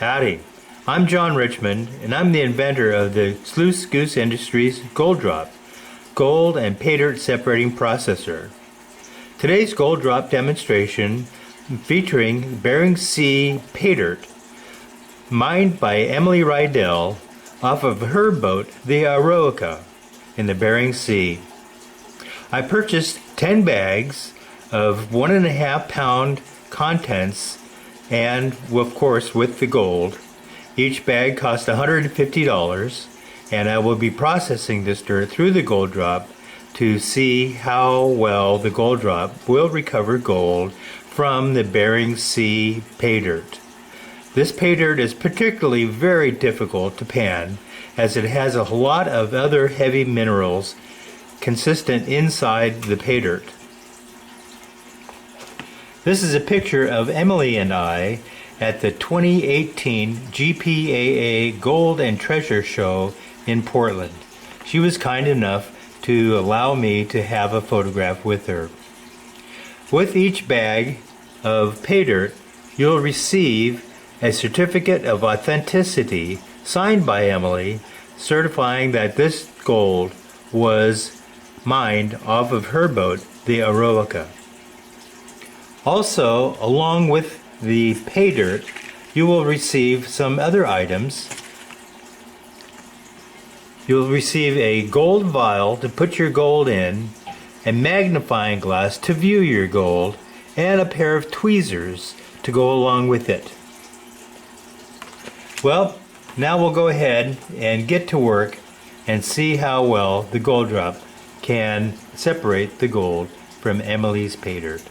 Howdy, I'm John Richmond, and I'm the inventor of the Sluice Goose Industries GOLDROP, gold and pay dirt separating processor. Today's GOLDROP demonstration featuring Bering Sea Pay Dirt, mined by Emily Riedel off of her boat, the Eroica, in the Bering Sea. I purchased 10 bags of 1.5 pound contents, and of course with the gold. Each bag cost $150, and I will be processing this dirt through the GOLDROP to see how well the GOLDROP will recover gold from the Bering Sea Pay Dirt. This pay dirt is particularly very difficult to pan, as it has a lot of other heavy minerals consistent inside the pay dirt. This is a picture of Emily and I at the 2018 GPAA Gold and Treasure Show in Portland. She was kind enough to allow me to have a photograph with her. With each bag of pay dirt, you'll receive a certificate of authenticity signed by Emily, certifying that this gold was mined off of her boat, the Eroica. Also, along with the pay dirt, you will receive some other items. You'll receive a gold vial to put your gold in, a magnifying glass to view your gold, and a pair of tweezers to go along with it. Well, now we'll go ahead and get to work and see how well the GOLDROP can separate the gold from Emily's pay dirt.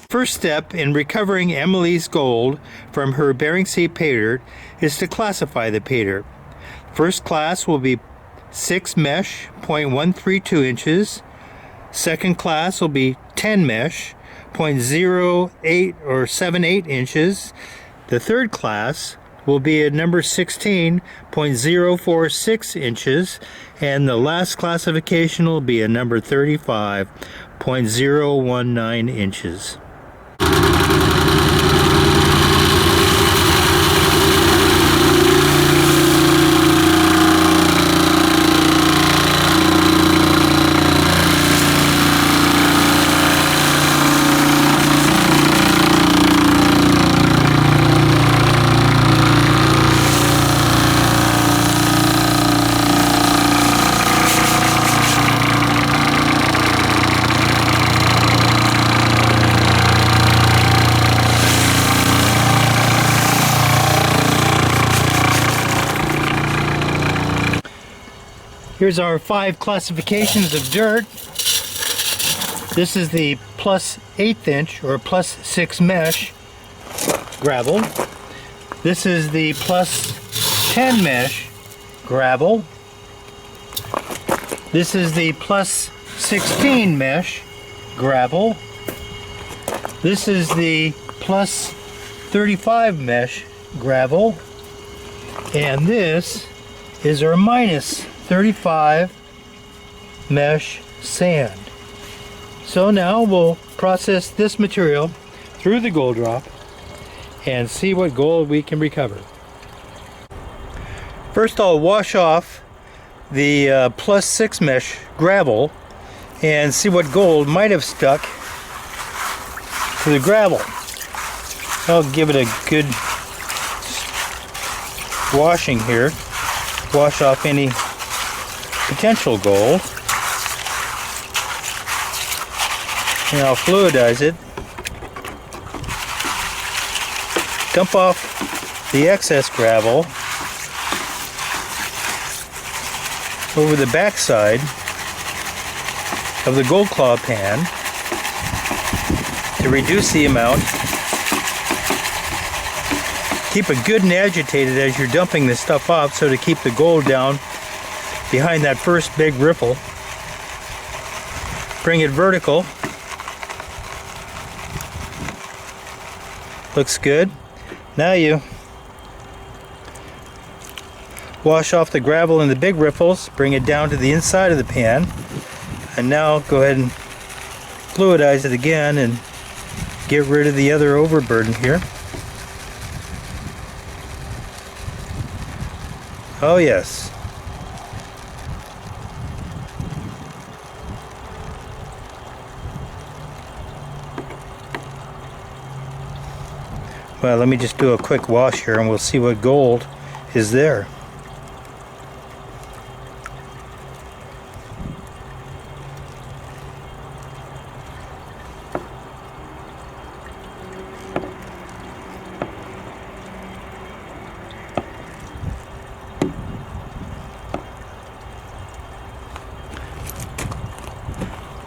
First step in recovering Emily's gold from her Bering Sea Pay Dirt is to classify the pay dirt. First class will be 6 mesh, 0.132 inches. Second class will be 10 mesh, 0.08 or 78 inches. The third class will be at number 16, 0.046 inches. And the last classification will be a number 35, 0.019 inches. Here's our 5 classifications of dirt. This is the +1/8 inch or +6 mesh gravel. This is the +10 mesh gravel. This is the +16 mesh gravel. This is the +35 mesh gravel. And this is our -35 mesh sand. So now we'll process this material through the GOLDROP and see what gold we can recover. First I'll wash off the +6 mesh gravel and see what gold might have stuck to the gravel. I'll give it a good washing here. Wash off any potential gold, and I'll fluidize it. Dump off the excess gravel over the backside of the gold claw pan to reduce the amount. Keep it good and agitated as you're dumping this stuff off, so to keep the gold down behind that first big ripple. Bring it vertical. Looks good. Now you wash off the gravel in the big ripples, bring it down to the inside of the pan, and now go ahead and fluidize it again and get rid of the other overburden here. Oh yes. Well, let me just do a quick wash here and we'll see what gold is there.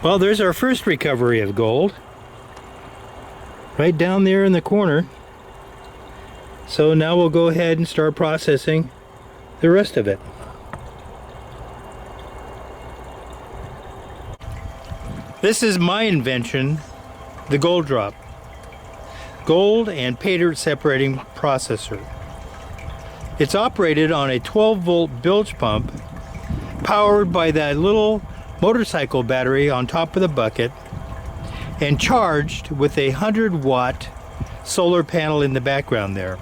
Well, there's our first recovery of gold. Right down there in the corner. So now we'll go ahead and start processing the rest of it. This is my invention, the GOLDROP. Gold and Paydirt separating processor. It's operated on a 12-volt bilge pump powered by that little motorcycle battery on top of the bucket and charged with a 100-watt solar panel in the background there.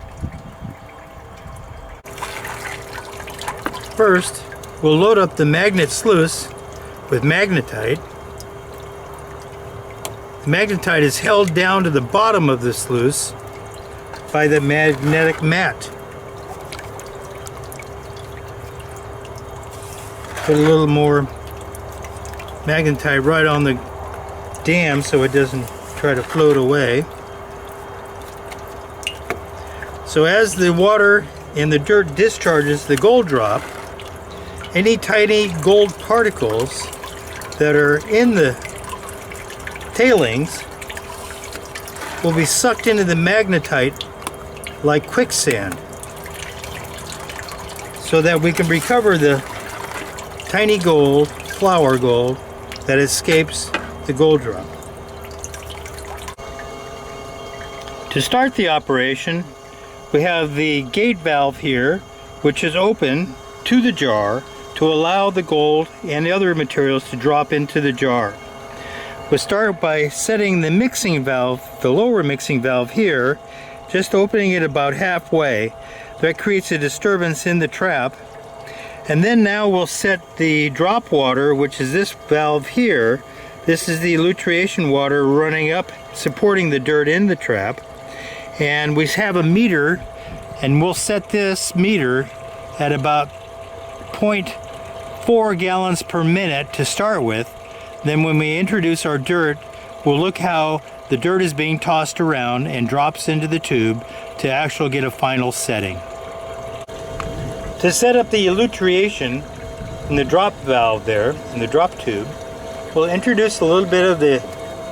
First, we'll load up the magnet sluice with magnetite. The magnetite is held down to the bottom of the sluice by the magnetic mat. Put a little more magnetite right on the dam so it doesn't try to float away. So as the water and the dirt discharges the GOLDROP, any tiny gold particles that are in the tailings will be sucked into the magnetite like quicksand, so that we can recover the tiny gold, flour gold, that escapes the GOLDROP. To start the operation, we have the gate valve here, which is open to the jar to allow the gold and the other materials to drop into the jar. We'll start by setting the mixing valve, the lower mixing valve here, just opening it about halfway. That creates a disturbance in the trap. And then now we'll set the drop water, which is this valve here. This is the elutriation water running up, supporting the dirt in the trap. And we have a meter, and we'll set this meter at about 0.4 gallons per minute to start with. Then when we introduce our dirt, we'll look how the dirt is being tossed around and drops into the tube to actually get a final setting. To set up the elutriation in the drop valve there, in the drop tube, we'll introduce a little bit of the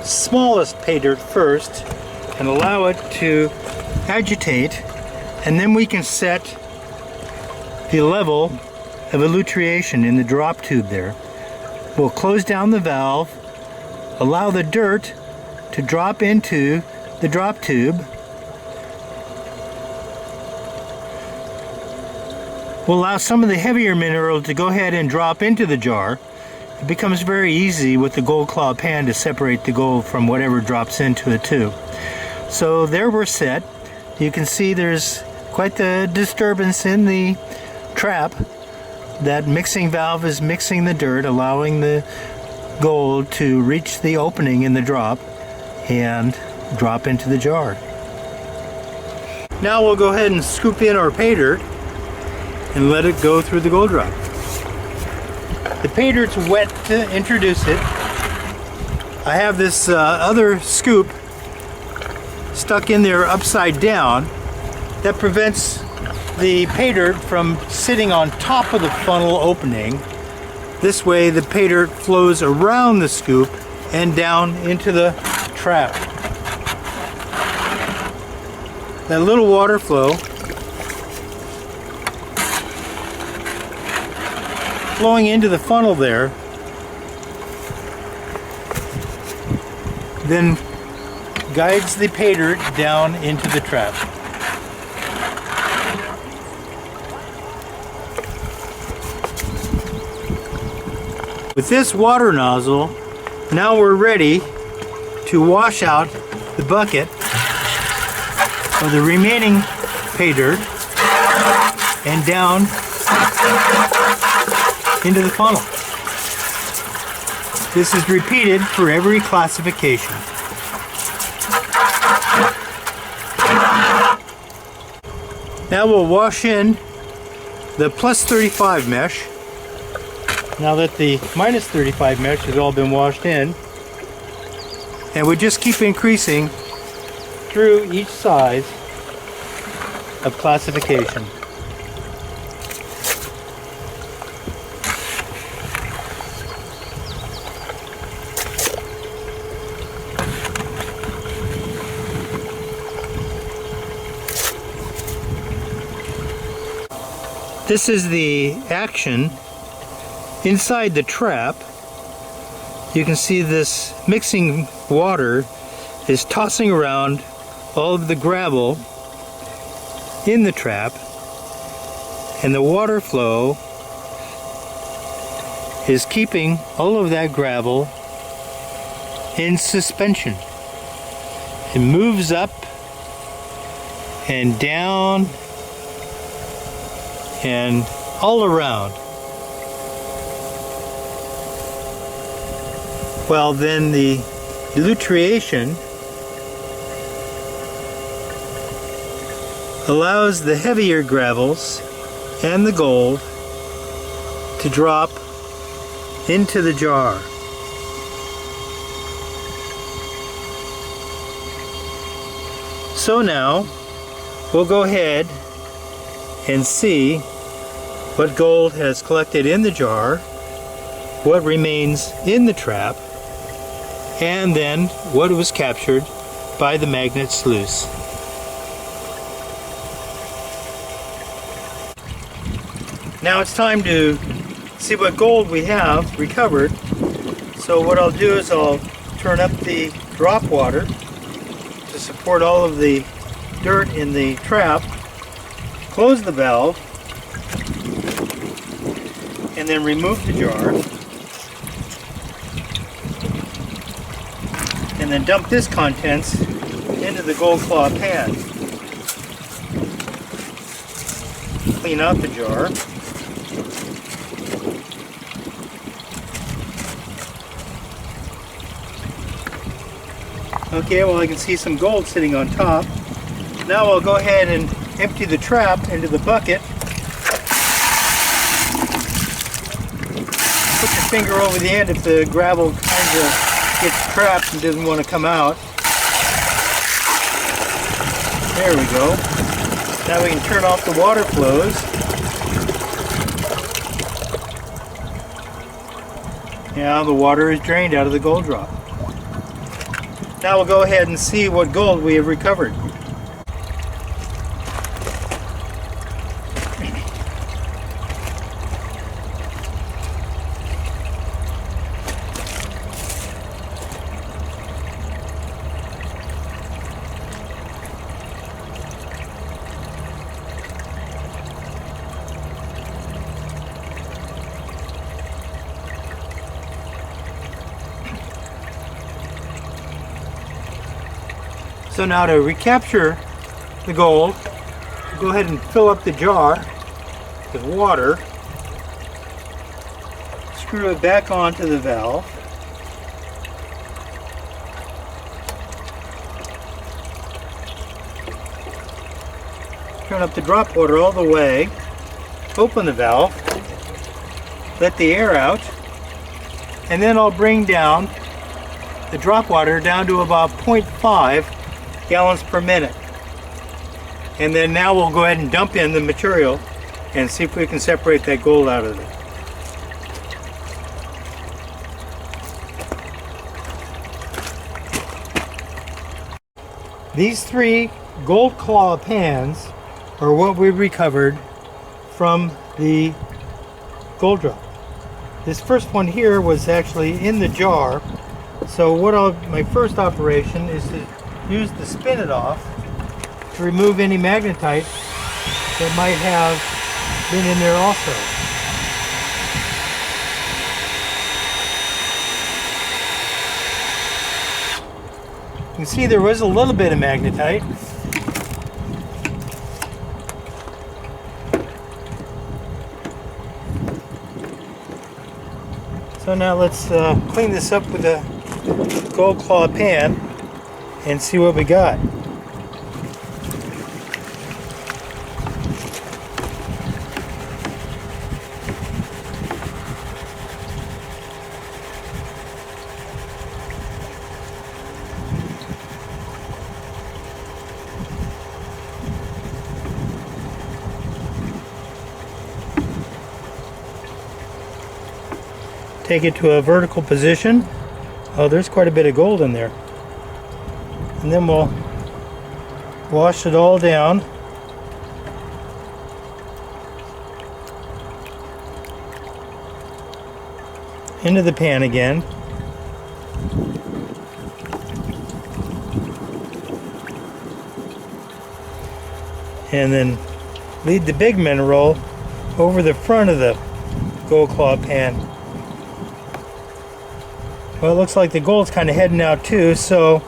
smallest Paydirt first and allow it to agitate, and then we can set the level of elutriation in the drop tube there. We'll close down the valve, allow the dirt to drop into the drop tube. We'll allow some of the heavier mineral to go ahead and drop into the jar. It becomes very easy with the gold claw pan to separate the gold from whatever drops into the tube. So there we're set. You can see there's quite the disturbance in the trap. That mixing valve is mixing the dirt, allowing the gold to reach the opening in the drop and drop into the jar. Now we'll go ahead and scoop in our Paydirt and let it go through the GOLDROP. The Paydirt's wet to introduce it. I have this other scoop stuck in there upside down that prevents the Paydirt from sitting on top of the funnel opening. This way the Paydirt flows around the scoop and down into the trap. That little water flow flowing into the funnel there then guides the Paydirt down into the trap. With this water nozzle, now we're ready to wash out the bucket of the remaining Paydirt and down into the funnel. This is repeated for every classification. Now we'll wash in the plus 35 mesh. Now that the minus 35 mesh has all been washed in, and we just keep increasing through each size of classification. This is the action inside the trap. You can see this mixing water is tossing around all of the gravel in the trap, and the water flow is keeping all of that gravel in suspension. It moves up and down and all around. Well, then the elutriation allows the heavier gravels and the gold to drop into the jar. So now we'll go ahead and see what gold has collected in the jar, what remains in the trap, and then what was captured by the magnet sluice. Now it's time to see what gold we have recovered. So what I'll do is I'll turn up the drop water to support all of the dirt in the trap, close the valve, and then remove the jar, and then dump this contents into the gold claw pan. Clean out the jar. Okay, well, I can see some gold sitting on top. Now I'll go ahead and empty the trap into the bucket. Put your finger over the end if the gravel kind of gets trapped and doesn't want to come out. There we go. Now we can turn off the water flows. Now the water is drained out of the gold drop. Now we'll go ahead and see what gold we have recovered. So now to recapture the gold, go ahead and fill up the jar with water, screw it back onto the valve, turn up the drop water all the way, open the valve, let the air out, and then I'll bring down the drop water down to about 0.5 gallons per minute. And then now we'll go ahead and dump in the material and see if we can separate that gold out of it. These three gold claw pans are what we recovered from the gold drop. This first one here was actually in the jar. So my first operation is to use the spin it off to remove any magnetite that might have been in there also. You can see there was a little bit of magnetite. So now let's clean this up with a gold claw pan and see what we got. Take it to a vertical position. Oh, there's quite a bit of gold in there. And then we'll wash it all down. Into the pan again. And then lead the big mineral over the front of the gold claw pan. Well, it looks like the gold's kind of heading out too, so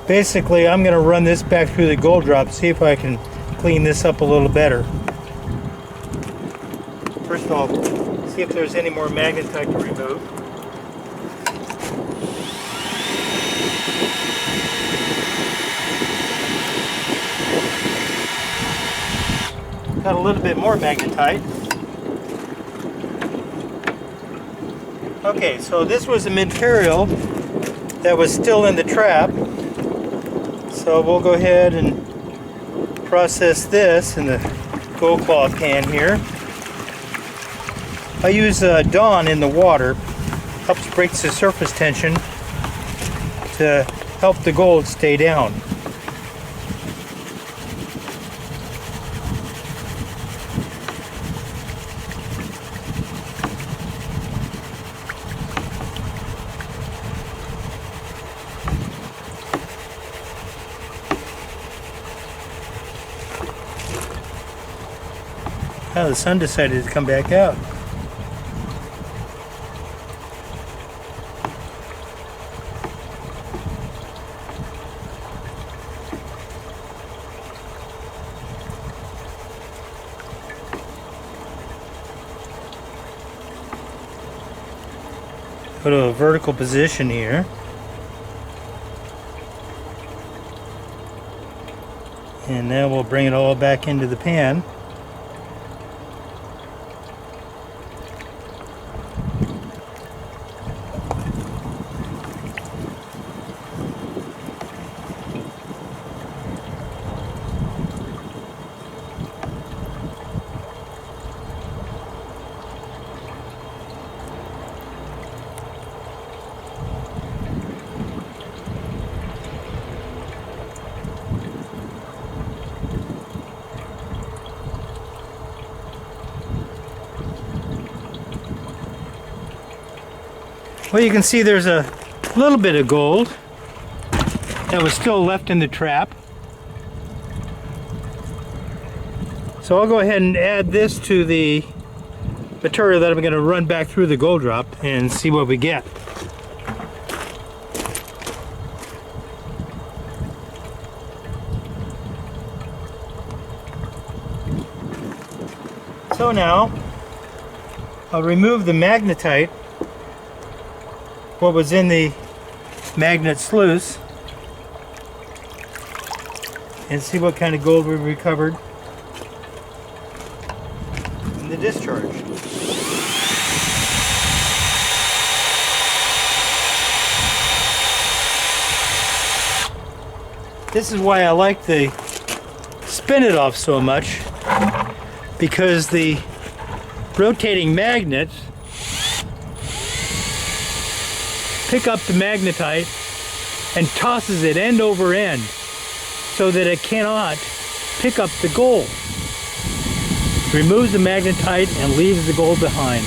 basically I'm going to run this back through the GOLDROP, see if I can clean this up a little better. First of all, see if there's any more magnetite to remove. Got a little bit more magnetite. Okay, so this was a material that was still in the trap. So we'll go ahead and process this in the gold claw pan here. I use Dawn in the water. Helps break the surface tension to help the gold stay down. Oh, the sun decided to come back out. Go to a vertical position here. And now we'll bring it all back into the pan. Well, you can see there's a little bit of gold that was still left in the trap. So I'll go ahead and add this to the material that I'm going to run back through the GOLDROP and see what we get. So now I'll remove the magnetite, what was in the magnet sluice, and see what kind of gold we've recovered in the discharge. This is why I like the spin it off so much, because the rotating magnets pick up the magnetite and tosses it end over end so that it cannot pick up the gold. Removes the magnetite and leaves the gold behind.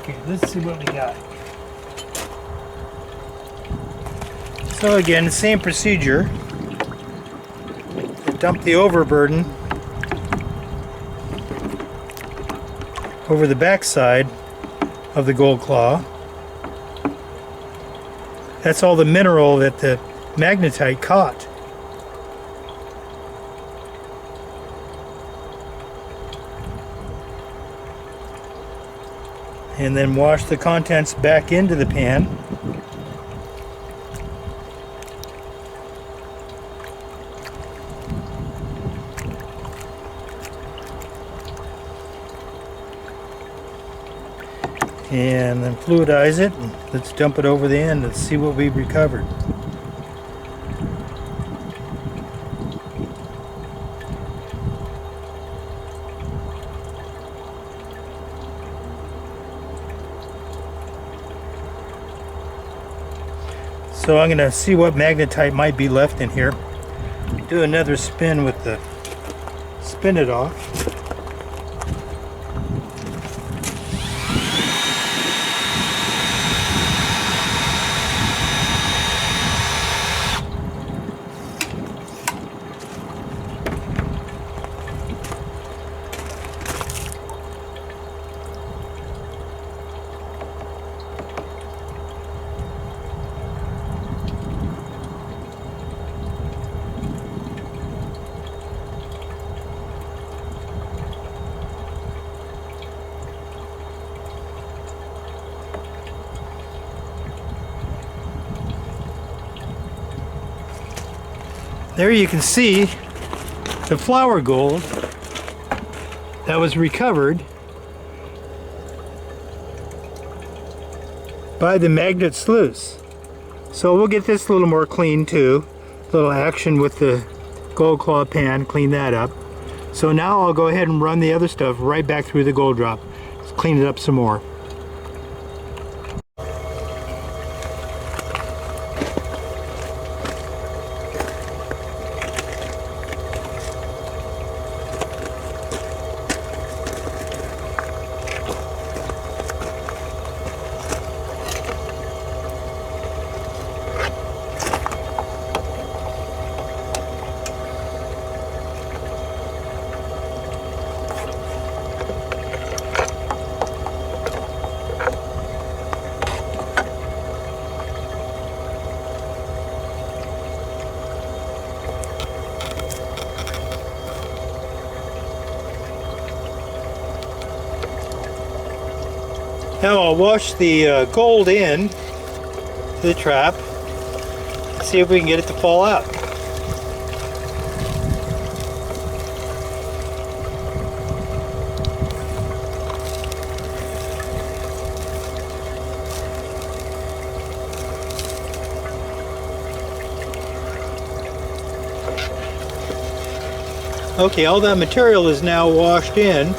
Okay, let's see what we got. So again, same procedure. Dump the overburden over the backside of the gold claw. That's all the mineral that the magnetite caught. And then wash the contents back into the pan. And then fluidize it, and let's dump it over the end and see what we've recovered. So I'm going to see what magnetite might be left in here. Do another spin with the spin it off. There you can see the flour gold that was recovered by the magnet sluice. So we'll get this a little more clean too. A little action with the gold claw pan, clean that up. So now I'll go ahead and run the other stuff right back through the gold drop. Let's clean it up some more. Now I'll wash the gold in to the trap, see if we can get it to fall out. Okay, all that material is now washed in.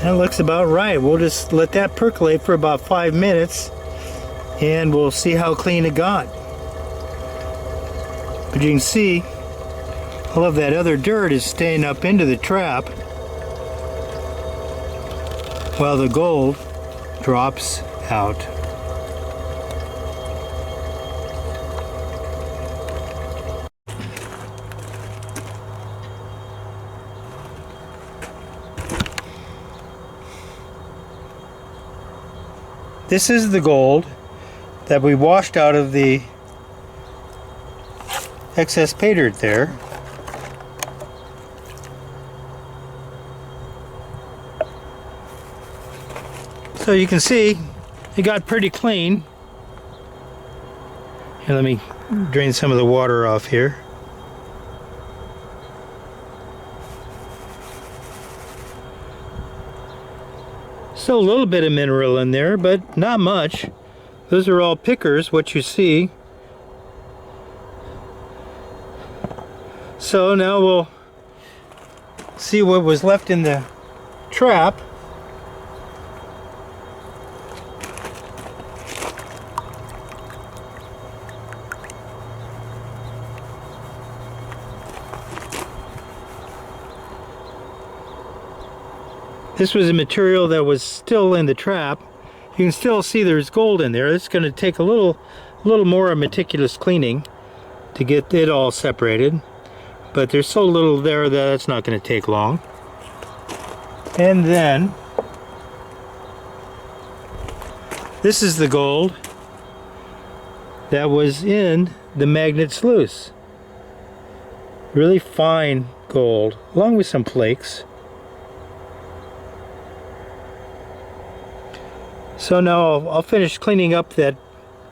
That looks about right. We'll just let that percolate for about 5 minutes and we'll see how clean it got. But you can see all of that other dirt is staying up into the trap while the gold drops out. This is the gold that we washed out of the excess pay dirt there. So you can see it got pretty clean. Here, let me drain some of the water off here. Still a little bit of mineral in there, but not much. Those are all pickers, what you see. So now we'll see what was left in the trap. This was a material that was still in the trap. You can still see there's gold in there. It's going to take a little more meticulous cleaning to get it all separated. But there's so little there that it's not going to take long. And then this is the gold that was in the magnet sluice. Really fine gold, along with some flakes. So now I'll finish cleaning up that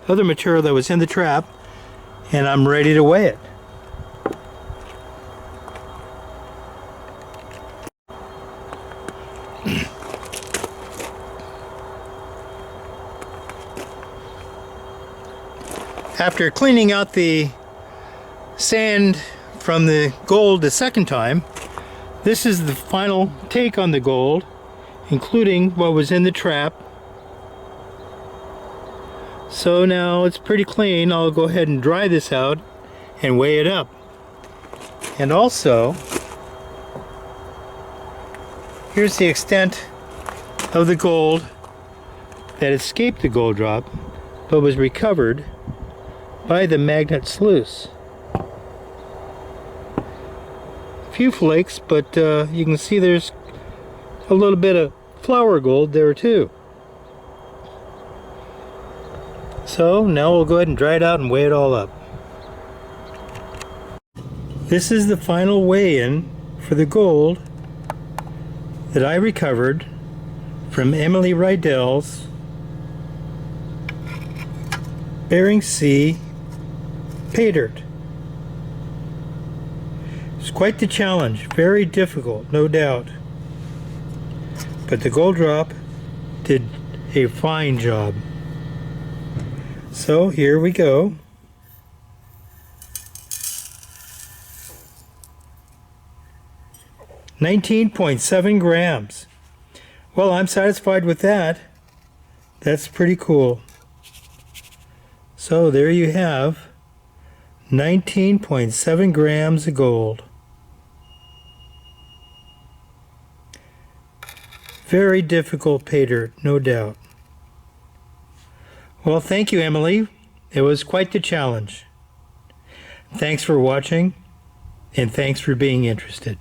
other material that was in the trap, and I'm ready to weigh it. After cleaning out the sand from the gold the second time, this is the final take on the gold, including what was in the trap. So now it's pretty clean. I'll go ahead and dry this out and weigh it up. And also, here's the extent of the gold that escaped the gold drop but was recovered by the magnet sluice. A few flakes, but you can see there's a little bit of flour gold there too. So now we'll go ahead and dry it out and weigh it all up. This is the final weigh-in for the gold that I recovered from Emily Riedel's Bering Sea Pay Dirt. It's quite the challenge, very difficult, no doubt. But the gold drop did a fine job. So here we go. $19.7 grams. Well, I'm satisfied with that. That's pretty cool. So there you have 19.7 grams of gold. Very difficult pay dirt, no doubt. Well, thank you, Emily. It was quite the challenge. Thanks for watching, and thanks for being interested.